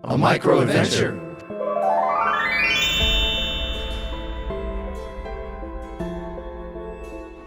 A micro-adventure.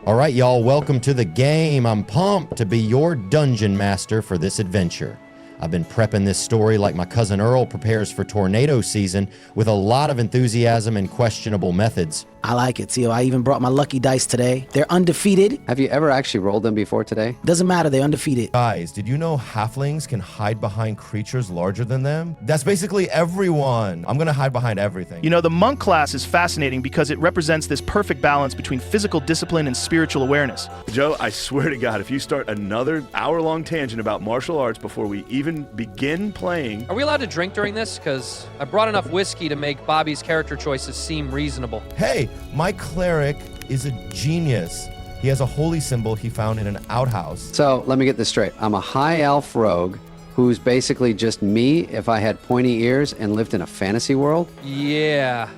All right, y'all, welcome to the game. I'm pumped to be your dungeon master for this adventure. I've been prepping this story like my cousin Earl prepares for tornado season with a lot of enthusiasm and questionable methods. I like it, Theo. I even brought my lucky dice today. They're undefeated. Have you ever actually rolled them before today? Doesn't matter, they're undefeated. Guys, did you know halflings can hide behind creatures larger than them? That's basically everyone. I'm gonna hide behind everything. You know, the monk class is fascinating because it represents this perfect balance between physical discipline and spiritual awareness. Joe, I swear to God, if you start another hour-long tangent about martial arts before we even begin playing... Are we allowed to drink during this? Because I brought enough whiskey to make Bobby's character choices seem reasonable. Hey, my cleric is a genius. He has a holy symbol he found in an outhouse. So, let me get this straight. I'm a high elf rogue who's basically just me if I had pointy ears and lived in a fantasy world? Yeah.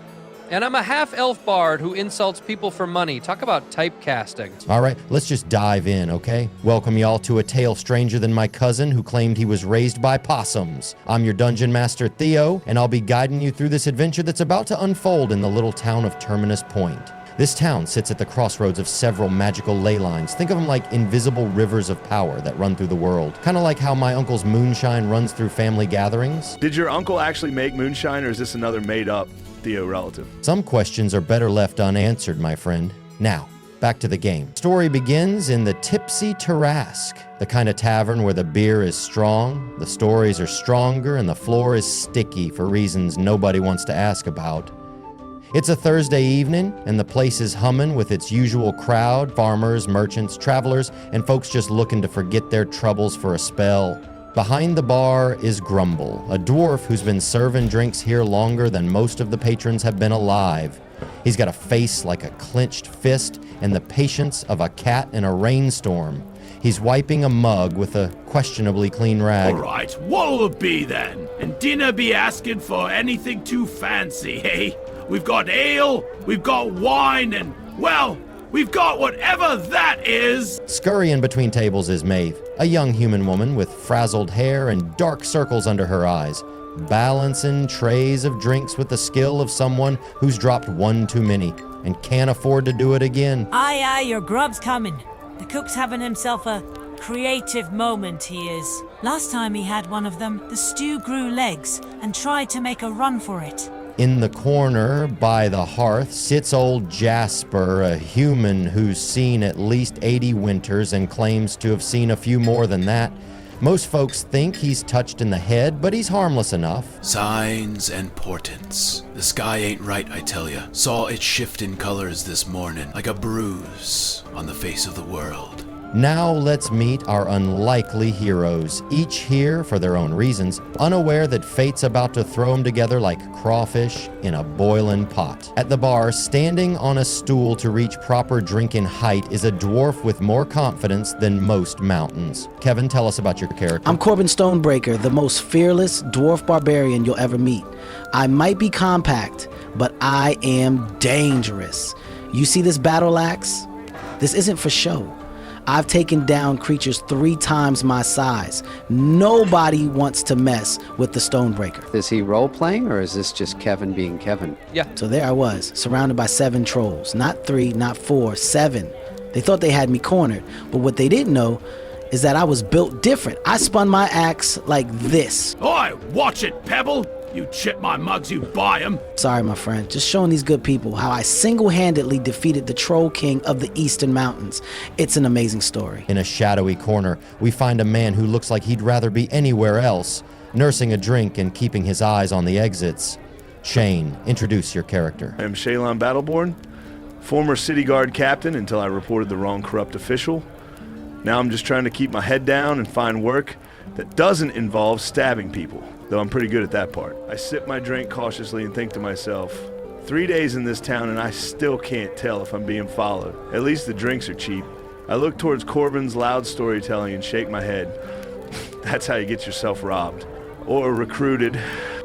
And I'm a half-elf bard who insults people for money. Talk about typecasting. All right, let's just dive in, okay? Welcome y'all to a tale stranger than my cousin who claimed he was raised by possums. I'm your dungeon master, Theo, and I'll be guiding you through this adventure that's about to unfold in the little town of Terminus Point. This town sits at the crossroads of several magical ley lines. Think of them like invisible rivers of power that run through the world. Kind of like how my uncle's moonshine runs through family gatherings. Did your uncle actually make moonshine, or is this another made-up Theo relative? Some questions are better left unanswered, my friend. Now, back to the game. Story begins in the Tipsy Tarrasque, the kind of tavern where the beer is strong, the stories are stronger, and the floor is sticky for reasons nobody wants to ask about. It's a Thursday evening, and the place is humming with its usual crowd, farmers, merchants, travelers, and folks just looking to forget their troubles for a spell. Behind the bar is Grumble, a dwarf who's been serving drinks here longer than most of the patrons have been alive. He's got a face like a clenched fist and the patience of a cat in a rainstorm. He's wiping a mug with a questionably clean rag. All right, what'll it be then? And dinner be asking for anything too fancy, hey? We've got ale, we've got wine, and, well, we've got whatever that is! Scurrying between tables is Maeve, a young human woman with frazzled hair and dark circles under her eyes, balancing trays of drinks with the skill of someone who's dropped one too many and can't afford to do it again. Aye, your grub's coming. The cook's having himself a creative moment, he is. Last time he had one of them, the stew grew legs and tried to make a run for it. In the corner, by the hearth, sits old Jasper, a human who's seen at least 80 winters and claims to have seen a few more than that. Most folks think he's touched in the head, but he's harmless enough. Signs and portents. The sky ain't right, I tell ya. Saw it shift in colors this morning, like a bruise on the face of the world. Now let's meet our unlikely heroes, each here for their own reasons, unaware that fate's about to throw them together like crawfish in a boiling pot. At the bar, standing on a stool to reach proper drinking height, is a dwarf with more confidence than most mountains. Kevin, tell us about your character. I'm Korbyn Stonebreaker, the most fearless dwarf barbarian you'll ever meet. I might be compact, but I am dangerous. You see this battle axe? This isn't for show. I've taken down creatures 3 times my size. Nobody wants to mess with the Stonebreaker. Is he role-playing, or is this just Kevin being Kevin? Yeah. So there I was, surrounded by 7 trolls. Not 3, not 4, 7. They thought they had me cornered, but what they didn't know is that I was built different. I spun my axe like this. Oi, watch it, Pebble! You chip my mugs, you buy 'em. Sorry, my friend. Just showing these good people how I single-handedly defeated the Troll King of the Eastern Mountains. It's an amazing story. In a shadowy corner, we find a man who looks like he'd rather be anywhere else, nursing a drink and keeping his eyes on the exits. Shane, introduce your character. I am Shaylon Battleborn, former city guard captain until I reported the wrong corrupt official. Now I'm just trying to keep my head down and find work that doesn't involve stabbing people, though I'm pretty good at that part. I sip my drink cautiously and think to myself, 3 days in this town and I still can't tell if I'm being followed. At least the drinks are cheap. I look towards Korbyn's loud storytelling and shake my head. That's how you get yourself robbed. Or recruited.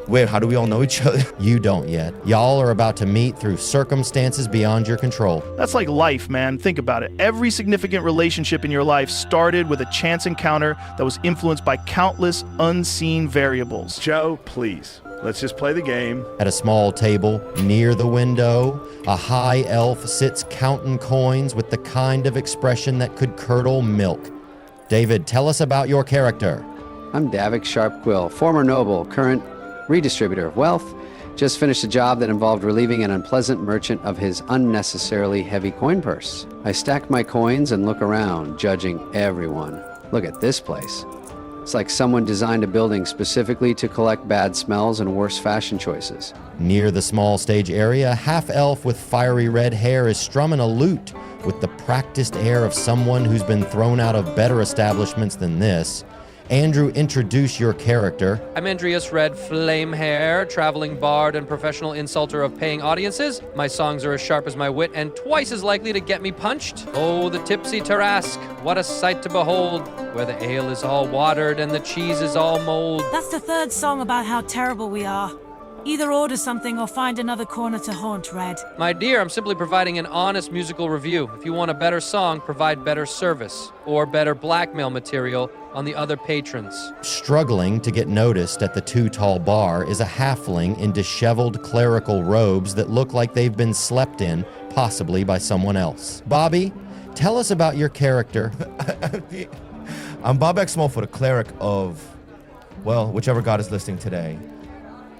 Wait, how do we all know each other? You don't yet. Y'all are about to meet through circumstances beyond your control. That's like life, man. Think about it. Every significant relationship in your life started with a chance encounter that was influenced by countless unseen variables. Joe, please. Let's just play the game. At a small table near the window, a high elf sits counting coins with the kind of expression that could curdle milk. David, tell us about your character. I'm Davix Sharpquill, former noble, current redistributor of wealth. Just finished a job that involved relieving an unpleasant merchant of his unnecessarily heavy coin purse. I stack my coins and look around, judging everyone. Look at this place. It's like someone designed a building specifically to collect bad smells and worse fashion choices. Near the small stage area, a half-elf with fiery red hair is strumming a lute with the practiced air of someone who's been thrown out of better establishments than this. Andrew, introduce your character. I'm Andrelius Red Flame Hair, traveling bard and professional insulter of paying audiences. My songs are as sharp as my wit and twice as likely to get me punched. Oh, the Tipsy Tarrasque, what a sight to behold, where the ale is all watered and the cheese is all mold. That's the third song about how terrible we are. Either order something or find another corner to haunt, Red. My dear, I'm simply providing an honest musical review. If you want a better song, provide better service or better blackmail material on the other patrons. Struggling to get noticed at the Too Tall bar is a halfling in disheveled clerical robes that look like they've been slept in, possibly by someone else. Bobby, tell us about your character. I'm Bobbek Smallfoot, a cleric of, well, whichever god is listening today.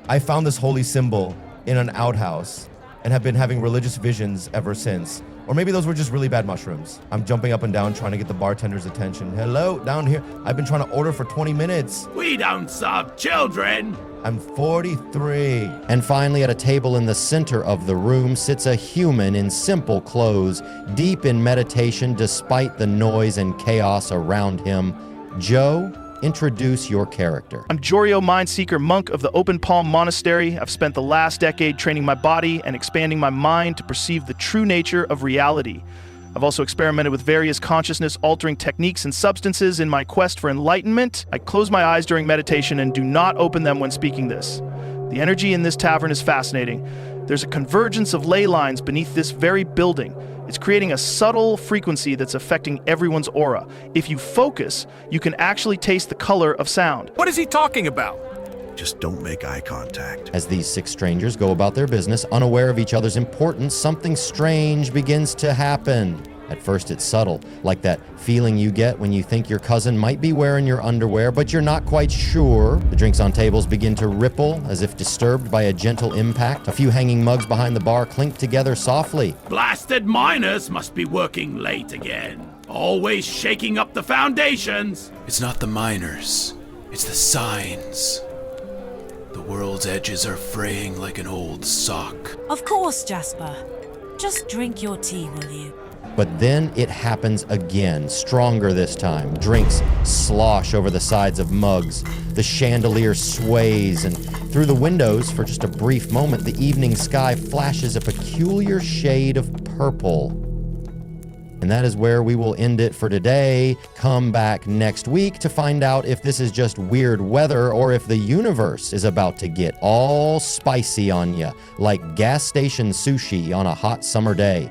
I found this holy symbol in an outhouse and have been having religious visions ever since. Or maybe those were just really bad mushrooms. I'm jumping up and down trying to get the bartender's attention. Hello, down here. I've been trying to order for 20 minutes. We don't serve children. I'm 43. And finally, at a table in the center of the room sits a human in simple clothes, deep in meditation despite the noise and chaos around him. Joe, introduce your character. I'm Joreo, Mindseeker, monk of the Open Palm Monastery. I've spent the last decade training my body and expanding my mind to perceive the true nature of reality. I've also experimented with various consciousness-altering techniques and substances in my quest for enlightenment. I close my eyes during meditation and do not open them when speaking this. The energy in this tavern is fascinating. There's a convergence of ley lines beneath this very building. It's creating a subtle frequency that's affecting everyone's aura. If you focus, you can actually taste the color of sound. What is he talking about? Just don't make eye contact. As these six strangers go about their business, unaware of each other's importance, something strange begins to happen. At first it's subtle, like that feeling you get when you think your cousin might be wearing your underwear, but you're not quite sure. The drinks on tables begin to ripple, as if disturbed by a gentle impact. A few hanging mugs behind the bar clink together softly. Blasted miners must be working late again. Always shaking up the foundations. It's not the miners, it's the signs. The world's edges are fraying like an old sock. Of course, Jasper. Just drink your tea, will you? But then it happens again, stronger this time. Drinks slosh over the sides of mugs. The chandelier sways, and through the windows, for just a brief moment, the evening sky flashes a peculiar shade of purple. And that is where we will end it for today. Come back next week to find out if this is just weird weather or if the universe is about to get all spicy on you, like gas station sushi on a hot summer day.